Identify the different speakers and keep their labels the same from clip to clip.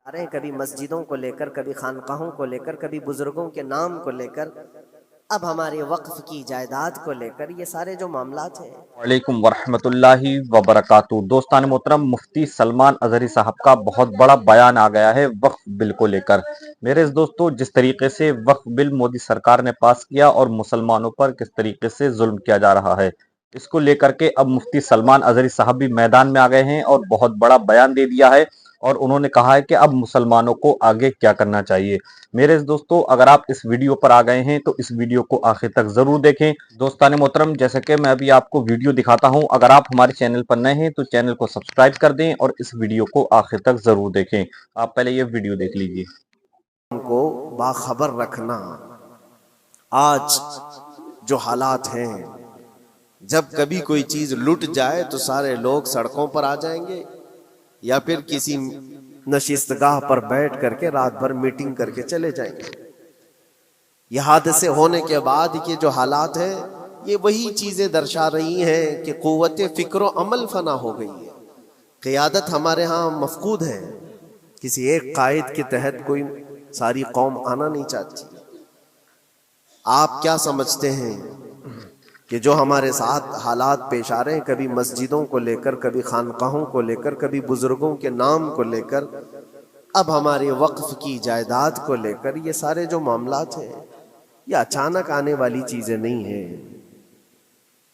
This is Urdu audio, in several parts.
Speaker 1: رہے ہیں، کبھی مسجدوں کو لے کر، کبھی خانقاہوں کو لے کر، کبھی بزرگوں کے نام کو لے کر، اب ہمارے وقف کی جائیداد کو لے کر، یہ سارے جو معاملات ہیں۔
Speaker 2: وعلیکم ورحمۃ اللہ وبرکاتہ۔ دوستان محترم، مفتی سلمان اظہری صاحب کا بہت بڑا بیان آ گیا ہے وقف بل کو لے کر۔ میرے دوستو، جس طریقے سے وقف بل مودی سرکار نے پاس کیا اور مسلمانوں پر کس طریقے سے ظلم کیا جا رہا ہے، اس کو لے کر کے اب مفتی سلمان اظہری صاحب بھی میدان میں آ گئے ہیں اور بہت بڑا بیان دے دیا ہے، اور انہوں نے کہا ہے کہ اب مسلمانوں کو آگے کیا کرنا چاہیے۔ میرے دوستو، اگر آپ اس ویڈیو پر آ گئے ہیں تو اس ویڈیو کو آخر تک ضرور دیکھیں۔ دوستان محترم، جیسے کہ میں ابھی آپ کو ویڈیو دکھاتا ہوں، اگر آپ ہمارے چینل پر نئے ہیں تو چینل کو سبسکرائب کر دیں اور اس ویڈیو کو آخر تک ضرور دیکھیں۔ آپ پہلے یہ ویڈیو دیکھ لیجئے۔
Speaker 1: ان کو باخبر رکھنا، آج جو حالات ہیں، جب کبھی کوئی چیز لٹ جائے تو سارے لوگ سڑکوں پر آ جائیں گے، یا پھر کسی نشستگاہ پر بیٹھ کر کے رات بھر میٹنگ کر کے چلے جائیں گے۔ یہ حادثے ہونے کے بعد یہ جو حالات ہیں، یہ وہی چیزیں درشا رہی ہیں کہ قوت فکر و عمل فنا ہو گئی ہے۔ قیادت ہمارے ہاں مفقود ہے، کسی ایک قائد کے تحت کوئی ساری قوم آنا نہیں چاہتی۔ آپ کیا سمجھتے ہیں کہ جو ہمارے ساتھ حالات پیش آ رہے ہیں، کبھی مسجدوں کو لے کر، کبھی خانقاہوں کو لے کر، کبھی بزرگوں کے نام کو لے کر، اب ہمارے وقف کی جائیداد کو لے کر، یہ سارے جو معاملات ہیں، یہ اچانک آنے والی چیزیں نہیں ہیں۔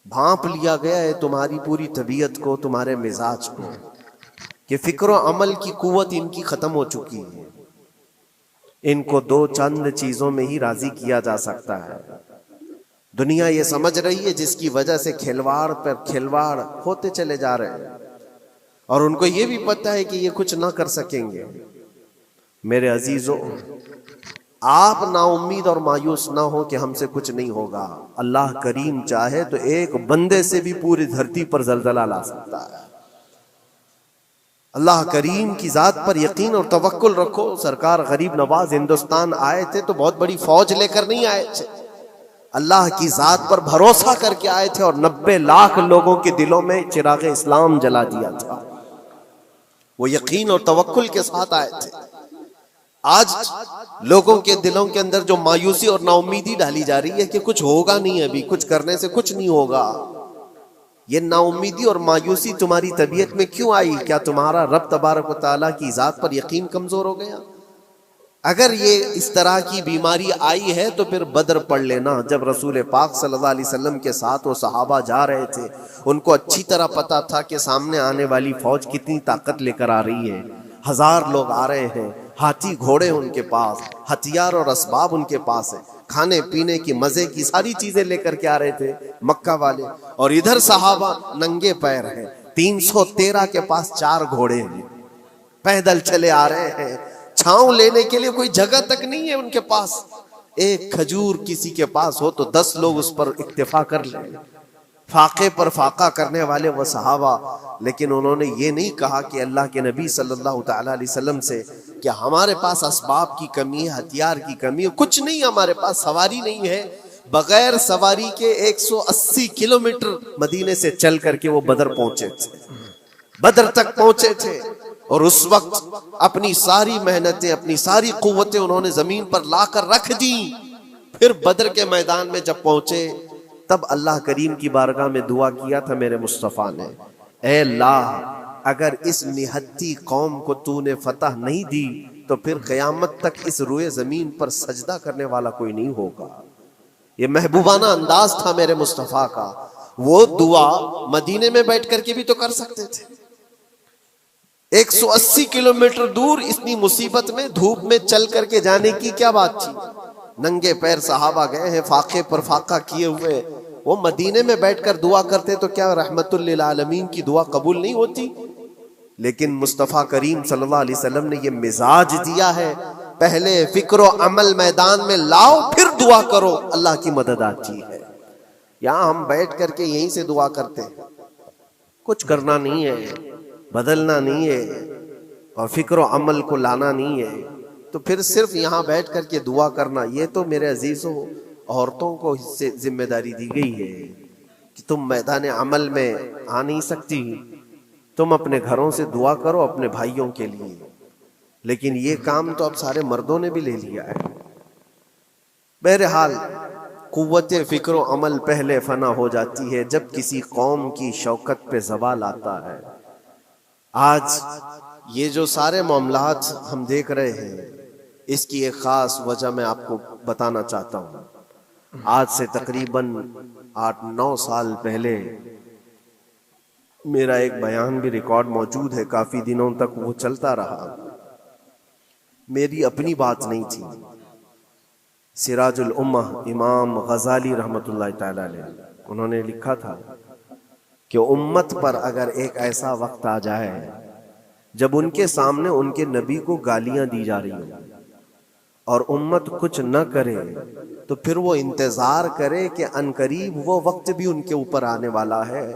Speaker 1: بھانپ لیا گیا ہے تمہاری پوری طبیعت کو، تمہارے مزاج کو، کہ فکر و عمل کی قوت ان کی ختم ہو چکی ہے۔ ان کو دو چند چیزوں میں ہی راضی کیا جا سکتا ہے۔ دنیا یہ سمجھ رہی ہے، جس کی وجہ سے کھلواڑ پر کھلواڑ ہوتے چلے جا رہے ہیں، اور ان کو یہ بھی پتہ ہے کہ یہ کچھ نہ کر سکیں گے۔ میرے عزیزو، آپ نا امید اور مایوس نہ ہو کہ ہم سے کچھ نہیں ہوگا۔ اللہ کریم چاہے تو ایک بندے سے بھی پوری دھرتی پر زلزلہ لا سکتا ہے۔ اللہ کریم کی ذات پر یقین اور توکل رکھو۔ سرکار غریب نواز ہندوستان آئے تھے تو بہت بڑی فوج لے کر نہیں آئے تھے، اللہ کی ذات پر بھروسہ کر کے آئے تھے، اور 90 لاکھ لوگوں کے دلوں میں چراغ اسلام جلا دیا تھا۔ وہ یقین اور توکل کے ساتھ آئے تھے۔ آج لوگوں کے دلوں کے اندر جو مایوسی اور نا امیدی ڈالی جا رہی ہے کہ کچھ ہوگا نہیں، ابھی کچھ کرنے سے کچھ نہیں ہوگا، یہ نا امیدی اور مایوسی تمہاری طبیعت میں کیوں آئی؟ کیا تمہارا رب تبارک و تعالیٰ کی ذات پر یقین کمزور ہو گیا؟ اگر یہ اس طرح کی بیماری آئی ہے تو پھر بدر پڑھ لینا۔ جب رسول پاک صلی اللہ علیہ وسلم کے ساتھ وہ صحابہ جا رہے تھے، ان کو اچھی طرح پتا تھا کہ سامنے آنے والی فوج کتنی طاقت لے کر آ رہی ہے۔ 1000 لوگ آ رہے ہیں، ہاتھی گھوڑے ان کے پاس، ہتھیار اور اسباب ان کے پاس ہے، کھانے پینے کی مزے کی ساری چیزیں لے کر کے آ رہے تھے مکہ والے، اور ادھر صحابہ ننگے پیر ہیں۔ 313 کے پاس 4 گھوڑے ہیں، پیدل چلے آ رہے ہیں، چھاؤں لینے کے لیے کوئی جگہ تک نہیں ہے ان کے پاس۔ ایک کھجور کسی کے پاس ہو تو 10 لوگ اس پر اکتفا کر لیں۔ فاقے پر فاقہ کرنے والے وہ صحابہ، لیکن انہوں نے یہ نہیں کہا کہ اللہ کے نبی صلی اللہ تعالیٰ علیہ وسلم سے کہ ہمارے پاس اسباب کی کمی ہے، ہتھیار کی کمی ہے، کچھ نہیں، ہمارے پاس سواری نہیں ہے۔ بغیر سواری کے 180 کلومیٹر مدینے سے چل کر کے وہ بدر پہنچے تھے، بدر تک پہنچے تھے، اور اس وقت اپنی ساری محنتیں، اپنی ساری قوتیں انہوں نے زمین پر لا کر رکھ دیں۔ پھر بدر کے میدان میں جب پہنچے، تب اللہ کریم کی بارگاہ میں دعا کیا تھا میرے مصطفیٰ نے، اے اللہ، اگر اس نہتی قوم کو تو نے فتح نہیں دی تو پھر قیامت تک اس روئے زمین پر سجدہ کرنے والا کوئی نہیں ہوگا۔ یہ محبوبانہ انداز تھا میرے مصطفیٰ کا۔ وہ دعا مدینے میں بیٹھ کر کے بھی تو کر سکتے تھے۔ 180 کلومیٹر دور اتنی مصیبت میں دھوپ میں چل کر کے جانے کی کیا بات تھی؟ ننگے پیر صحابہ گئے ہیں، فاقے پر فاقہ کیے ہوئے، وہ مدینے میں بیٹھ کر دعا کرتے تو کیا رحمت للعالمین کی دعا قبول نہیں ہوتی؟ لیکن مصطفیٰ کریم صلی اللہ علیہ وسلم نے یہ مزاج دیا ہے، پہلے فکر و عمل میدان میں لاؤ، پھر دعا کرو، اللہ کی مدد آتی ہے۔ یہاں ہم بیٹھ کر کے یہیں سے دعا کرتے ہیں، کچھ کرنا نہیں ہے، بدلنا نہیں ہے، اور فکر و عمل کو لانا نہیں ہے، تو پھر صرف یہاں بیٹھ کر کے دعا کرنا، یہ تو میرے عزیزوں عورتوں کو اس سے ذمہ داری دی گئی ہے کہ تم میدان عمل میں آ نہیں سکتی، تم اپنے گھروں سے دعا کرو اپنے بھائیوں کے لیے۔ لیکن یہ کام تو اب سارے مردوں نے بھی لے لیا ہے۔ بہرحال قوت فکر و عمل پہلے فنا ہو جاتی ہے جب کسی قوم کی شوکت پہ زوال آتا ہے۔ آج یہ جو سارے معاملات ہم دیکھ رہے ہیں، اس کی ایک خاص وجہ میں آپ کو بتانا چاہتا ہوں۔ آج سے تقریباً 8-9 سال پہلے میرا ایک بیان بھی ریکارڈ موجود ہے، کافی دنوں تک وہ چلتا رہا، میری اپنی بات نہیں تھی۔ سراج الامہ امام غزالی رحمۃ اللہ تعالی علیہ، انہوں نے لکھا تھا کہ امت پر اگر ایک ایسا وقت آ جائے جب ان کے سامنے ان کے نبی کو گالیاں دی جا رہی ہیں اور امت کچھ نہ کرے، تو پھر وہ انتظار کرے کہ عنقریب وہ وقت بھی ان کے اوپر آنے والا ہے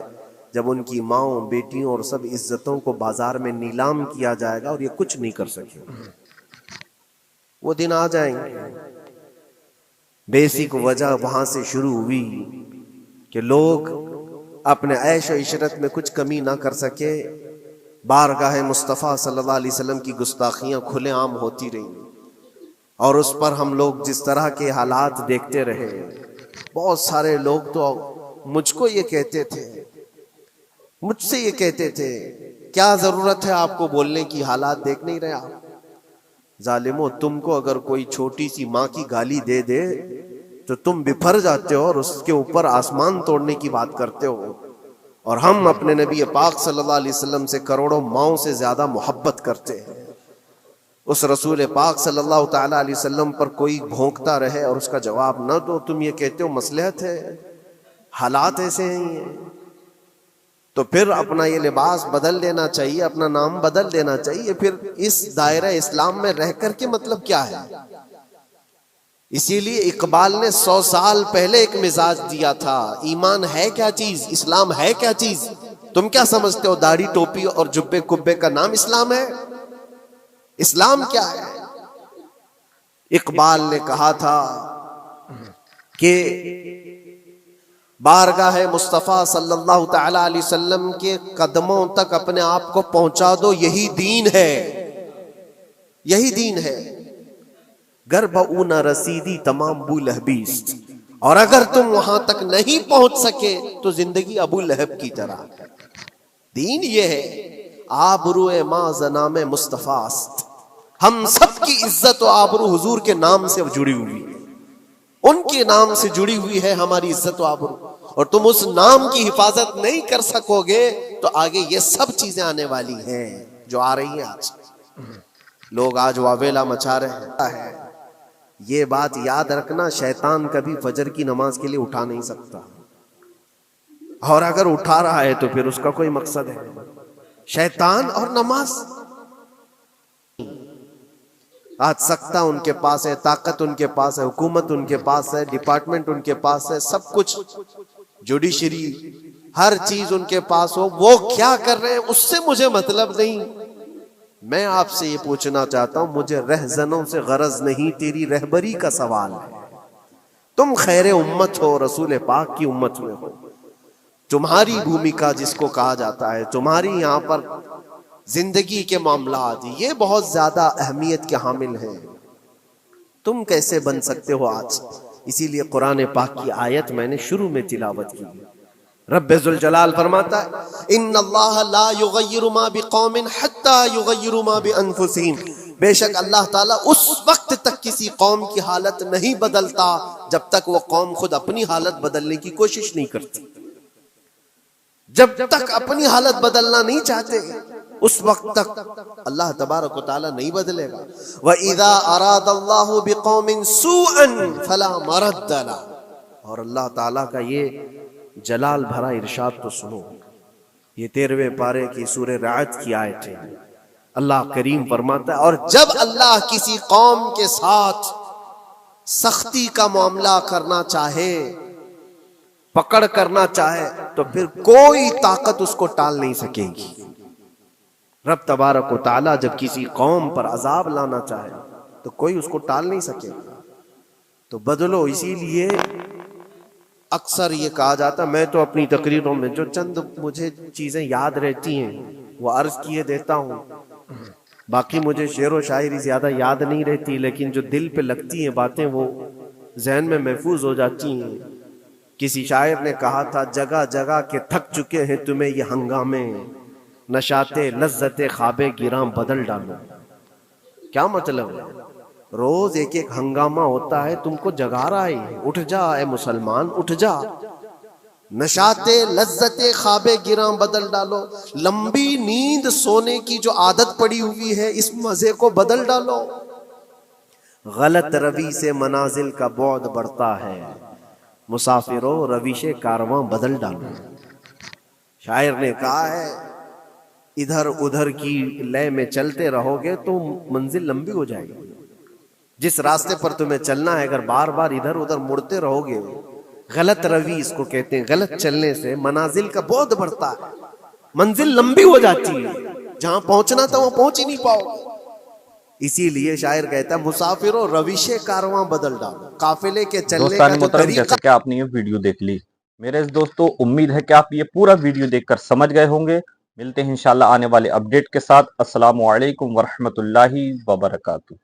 Speaker 1: جب ان کی ماؤں، بیٹیوں اور سب عزتوں کو بازار میں نیلام کیا جائے گا اور یہ کچھ نہیں کر سکے۔ وہ دن آ جائیں گے۔ بیسک وجہ وہاں سے شروع ہوئی کہ لوگ اپنے عیش و عشرت میں کچھ کمی نہ کر سکے، بارگاہ مصطفیٰ صلی اللہ علیہ وسلم کی گستاخیاں کھلے عام ہوتی رہیں، اور اس پر ہم لوگ جس طرح کے حالات دیکھتے رہے۔ بہت سارے لوگ تو مجھ کو یہ کہتے تھے، مجھ سے یہ کہتے تھے، کیا ضرورت ہے آپ کو بولنے کی، حالات دیکھ نہیں رہے آپ؟ ظالمو، تم کو اگر کوئی چھوٹی سی ماں کی گالی دے دے تو تم بپھر جاتے ہو اور اس کے اوپر آسمان توڑنے کی بات کرتے ہو، اور ہم اپنے نبی پاک صلی اللہ علیہ وسلم سے کروڑوں ماؤں سے زیادہ محبت کرتے ہیں۔ اس رسول پاک صلی اللہ تعالی علیہ وسلم پر کوئی بھونکتا رہے اور اس کا جواب نہ دو، تم یہ کہتے ہو مصلحت ہے، حالات ایسے ہیں، تو پھر اپنا یہ لباس بدل دینا چاہیے، اپنا نام بدل دینا چاہیے۔ پھر اس دائرہ اسلام میں رہ کر کے مطلب کیا ہے؟ اسی لیے اقبال نے 100 سال پہلے ایک مزاج دیا تھا، ایمان ہے کیا چیز، اسلام ہے کیا چیز؟ تم کیا سمجھتے ہو داڑھی ٹوپی اور جبے کبے کا نام اسلام ہے؟ اسلام کیا ہے؟ اقبال نے کہا تھا کہ بارگاہ مصطفیٰ صلی اللہ تعالی علیہ وسلم کے قدموں تک اپنے آپ کو پہنچا دو، یہی دین ہے، یہی دین ہے۔ گر بہو نہ رسیدی تمام ابو لہبیست، اور اگر تم وہاں تک نہیں پہنچ سکے تو زندگی ابو لہب کی طرح۔ دین یہ ہے، آبرو ماں زنام مصطفیٰ است، ہم سب کی عزت و آبرو حضور کے نام سے جڑی ہوئی ہے، ان کے نام سے جڑی ہوئی ہے ہماری عزت و آبرو، اور تم اس نام کی حفاظت نہیں کر سکو گے تو آگے یہ سب چیزیں آنے والی ہیں جو آ رہی ہیں۔ آج لوگ آج واویلا مچا رہے ہیں۔ یہ بات یاد رکھنا، شیطان کبھی فجر کی نماز کے لیے اٹھا نہیں سکتا، اور اگر اٹھا رہا ہے تو پھر اس کا کوئی مقصد ہے۔ شیطان اور نماز، آج سختہ ان کے پاس ہے، طاقت ان کے پاس ہے، حکومت ان کے پاس ہے، ڈپارٹمنٹ ان کے پاس ہے، سب کچھ، جوڈیشری، ہر چیز ان کے پاس ہو، وہ کیا کر رہے ہیں اس سے مجھے مطلب نہیں۔ میں آپ سے یہ پوچھنا چاہتا ہوں، مجھے رہزنوں سے غرض نہیں، تیری رہبری کا سوال ہے۔ تم خیر امت ہو، رسول پاک کی امت میں ہو، تمہاری بھومکا جس کو کہا جاتا ہے، تمہاری یہاں پر زندگی کے معاملات یہ بہت زیادہ اہمیت کے حامل ہیں۔ تم کیسے بن سکتے ہو آج؟ اسی لیے قرآن پاک کی آیت میں نے شروع میں تلاوت کی۔ رب ذوالجلال فرماتا ہے ان اللہ لا یغیر ما بقوم حتی یغیروا ما بانفسہم، بے شک اللہ تعالیٰ اس وقت تک کسی قوم کی حالت نہیں بدلتا جب تک وہ قوم خود اپنی حالت بدلنے کی کوشش نہیں کرتی۔ جب تک اپنی حالت بدلنا نہیں چاہتے اس وقت تک اللہ تبارک و تعالیٰ نہیں بدلے گا۔ وَإِذَا أَرَادَ اللَّهُ بِقَوْمٍ سُوءًا فَلَا مَرَدَّ لَهُ، اور اللہ تعالیٰ کا یہ جلال بھرا ارشاد تو سنو، یہ 13ویں پارے کی سورہ رعد کی آیت ہے۔ اللہ کریم فرماتا ہے، اور جب اللہ کسی قوم کے ساتھ سختی کا معاملہ کرنا چاہے، پکڑ کرنا چاہے، تو پھر کوئی طاقت اس کو ٹال نہیں سکے گی۔ رب تبارک و تعالیٰ جب کسی قوم پر عذاب لانا چاہے تو کوئی اس کو ٹال نہیں سکے گا۔ تو بدلو، اسی لیے اکثر یہ کہا جاتا، میں تو اپنی تقریروں میں جو چند مجھے چیزیں یاد رہتی ہیں وہ عرض کیے دیتا ہوں باقی مجھے شعر و شاعری زیادہ یاد نہیں رہتی، لیکن جو دل پہ لگتی ہیں باتیں وہ ذہن میں محفوظ ہو جاتی ہیں۔ کسی شاعر نے کہا تھا جگہ جگہ کے تھک چکے ہیں تمہیں یہ ہنگامے، نشاط لذت خواب گراں بدل ڈالو۔ کیا مطلب ہے؟ روز ایک ایک ہنگامہ ہوتا ہے، تم کو جگا رہا ہے، اٹھ جا اے مسلمان اٹھ جا، نشاط لذت خواب گراں بدل ڈالو، لمبی نیند سونے کی جو عادت پڑی ہوئی ہے اس مزے کو بدل ڈالو، غلط روی سے منازل کا بعد بڑھتا ہے، مسافروں رویش کارواں بدل ڈالو۔ شاعر نے کہا ہے ادھر ادھر کی لے میں چلتے رہو گے تو منزل لمبی ہو جائے گی۔ جس راستے پر تمہیں چلنا ہے اگر بار بار ادھر ادھر مڑتے رہو گے، غلط روی اس کو کہتے ہیں، غلط چلنے سے منازل کا بعد بڑھتا ہے، منزل لمبی ہو جاتی ہے، جہاں پہنچنا تھا وہاں پہنچ ہی نہیں پاؤ گے۔ اسی لیے شاعر کہتا ہے مسافروں رویش کارواں بدل ڈالو، قافلے کے چلنے کا
Speaker 2: دوستان
Speaker 1: جو
Speaker 2: محترم،
Speaker 1: طریقہ۔
Speaker 2: جیسے کہ آپ نے یہ ویڈیو دیکھ لی، میرے دوستو امید ہے کہ آپ یہ پورا ویڈیو دیکھ کر سمجھ گئے ہوں گے۔ ملتے ہیں انشاءاللہ آنے والے اپڈیٹ کے ساتھ۔ السلام علیکم ورحمۃ اللہ وبرکاتہ۔